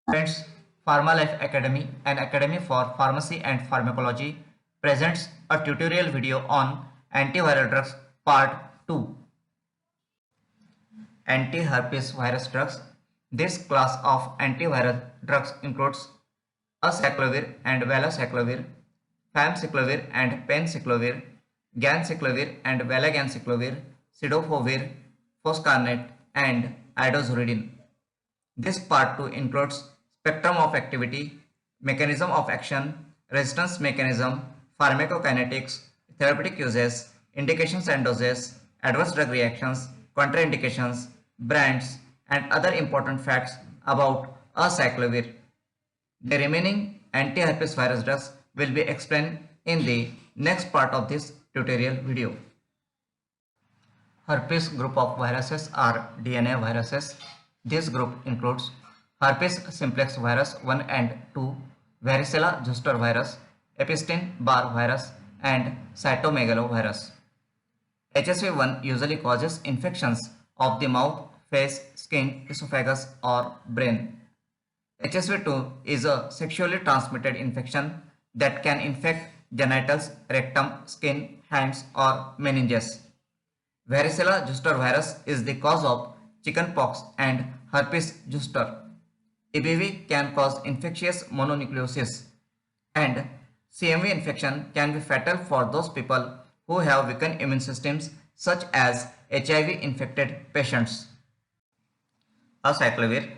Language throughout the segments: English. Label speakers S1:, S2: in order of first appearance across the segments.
S1: Friends, Pharma Life Academy, an academy for pharmacy and pharmacology, presents a tutorial video on antiviral drugs part 2. Anti-herpes virus drugs. This class of antiviral drugs includes acyclovir and valacyclovir, famciclovir and penciclovir, ganciclovir and valganciclovir, cidofovir, foscarnet and idazuridine. This part 2 includes spectrum of activity, mechanism of action, resistance mechanism, pharmacokinetics, therapeutic uses, indications and doses, adverse drug reactions, contraindications, brands, and other important facts about acyclovir. The remaining anti-herpes virus drugs will be explained in the next part of this tutorial video. Herpes group of viruses are DNA viruses. This group includes herpes simplex virus 1 and 2, varicella zoster virus, Epstein-Barr virus, and cytomegalovirus. HSV-1 usually causes infections of the mouth, face, skin, esophagus, or brain. HSV-2 is a sexually transmitted infection that can infect genitals, rectum, skin, hands, or meninges. Varicella zoster virus is the cause of chickenpox and herpes zoster. EBV can cause infectious mononucleosis, and CMV infection can be fatal for those people who have weakened immune systems, such as HIV infected patients. Acyclovir.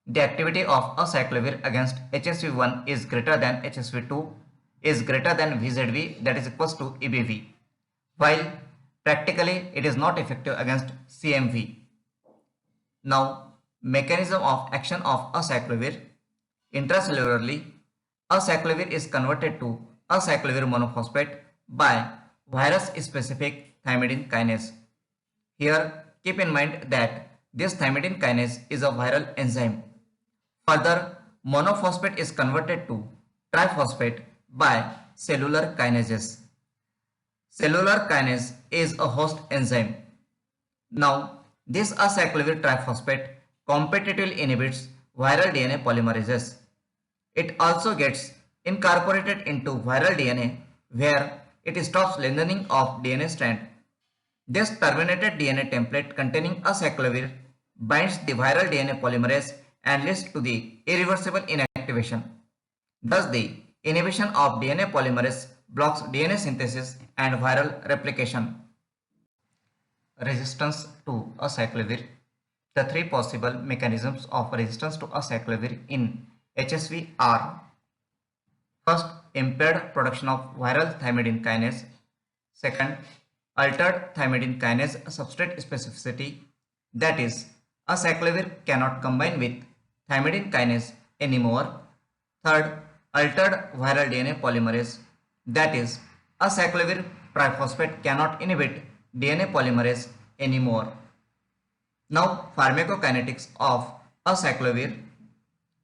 S1: The activity of acyclovir against HSV-1 is greater than HSV-2 is greater than VZV, that is equals to EBV, while practically it is not effective against CMV. Now, mechanism of action of acyclovir. Intracellularly, acyclovir is converted to acyclovir monophosphate by virus-specific thymidine kinase. Here, keep in mind that this thymidine kinase is a viral enzyme. Further, monophosphate is converted to triphosphate by cellular kinases. Cellular kinase is a host enzyme. Now, this acyclovir triphosphate competitively inhibits viral DNA polymerases. It also gets incorporated into viral DNA where it stops lengthening of DNA strand. This terminated DNA template containing acyclovir binds the viral DNA polymerase and leads to the irreversible inactivation. Thus, the inhibition of DNA polymerase blocks DNA synthesis and viral replication. Resistance to acyclovir. The three possible mechanisms of resistance to acyclovir in HSV are: first, impaired production of viral thymidine kinase; second, altered thymidine kinase substrate specificity, that is, acyclovir cannot combine with thymidine kinase anymore; third, altered viral DNA polymerase, that is, acyclovir triphosphate cannot inhibit DNA polymerase anymore. Now, pharmacokinetics of acyclovir.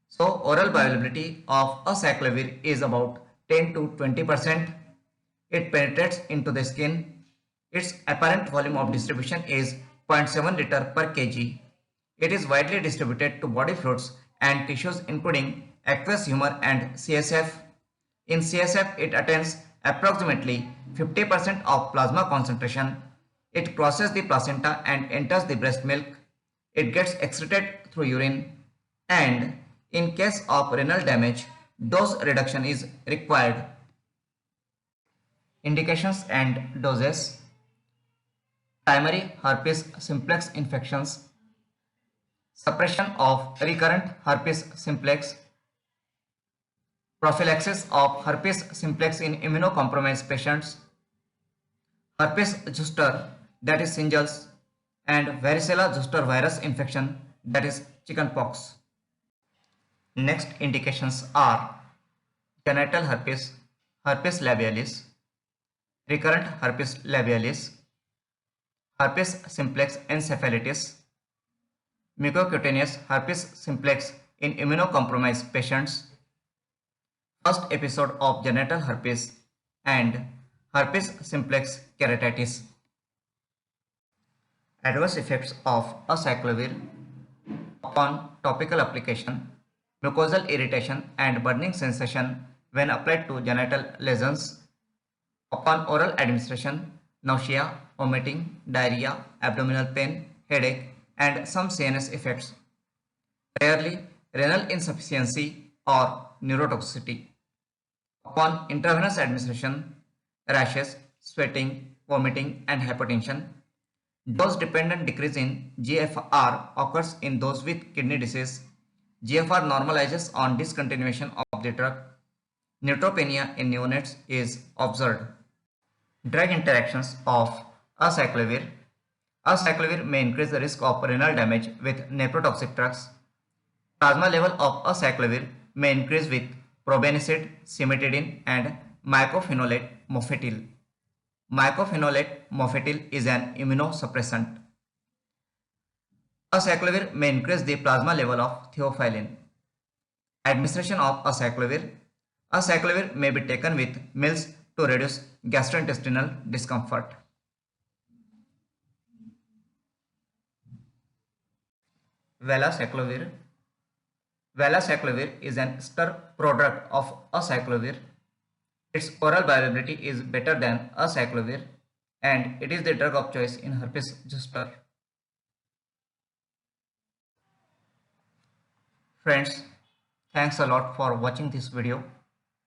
S1: So, oral bioavailability of acyclovir is about 10 to 20%. It penetrates into the skin. Its apparent volume of distribution is 0.7 liter per kg. It is widely distributed to body fluids and tissues including aqueous humor and CSF. In CSF, it attains approximately 50% of plasma concentration. It crosses the placenta and enters the breast milk. It gets excreted through urine, and in case of renal damage, dose reduction is required. Indications and doses. Primary herpes simplex infections, suppression of recurrent herpes simplex, prophylaxis of herpes simplex in immunocompromised patients, herpes zoster, that is shingles, and varicella zoster virus infection, that is chickenpox. Next indications are genital herpes, herpes labialis, recurrent herpes labialis, herpes simplex encephalitis, mucocutaneous herpes simplex in immunocompromised patients, first episode of genital herpes, and herpes simplex keratitis. Adverse effects of acyclovir upon topical application. mucosal irritation and burning sensation when applied to genital lesions. Upon oral administration, nausea, vomiting, diarrhea, abdominal pain, headache, and some CNS effects. Rarely, renal insufficiency or neurotoxicity. Upon intravenous administration, rashes, sweating, vomiting, and hypertension. Dose-dependent decrease in GFR occurs in those with kidney disease. GFR normalizes on discontinuation of the drug. Neutropenia in neonates is observed. Drug interactions of acyclovir. Acyclovir may increase the risk of renal damage with nephrotoxic drugs. Plasma level of acyclovir may increase with probenecid, cimetidine, and mycophenolate mofetil. Mycophenolate mofetil is an immunosuppressant. Acyclovir may increase the plasma level of theophylline. Administration of acyclovir. Acyclovir may be taken with meals to reduce gastrointestinal discomfort. Valacyclovir. Valacyclovir is an ester prodrug of acyclovir. Its oral bioavailability is better than acyclovir and it is the drug of choice in herpes zoster. Friends, thanks a lot for watching this video.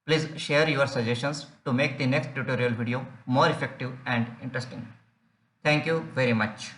S1: Please share your suggestions to make the next tutorial video more effective and interesting. Thank you very much.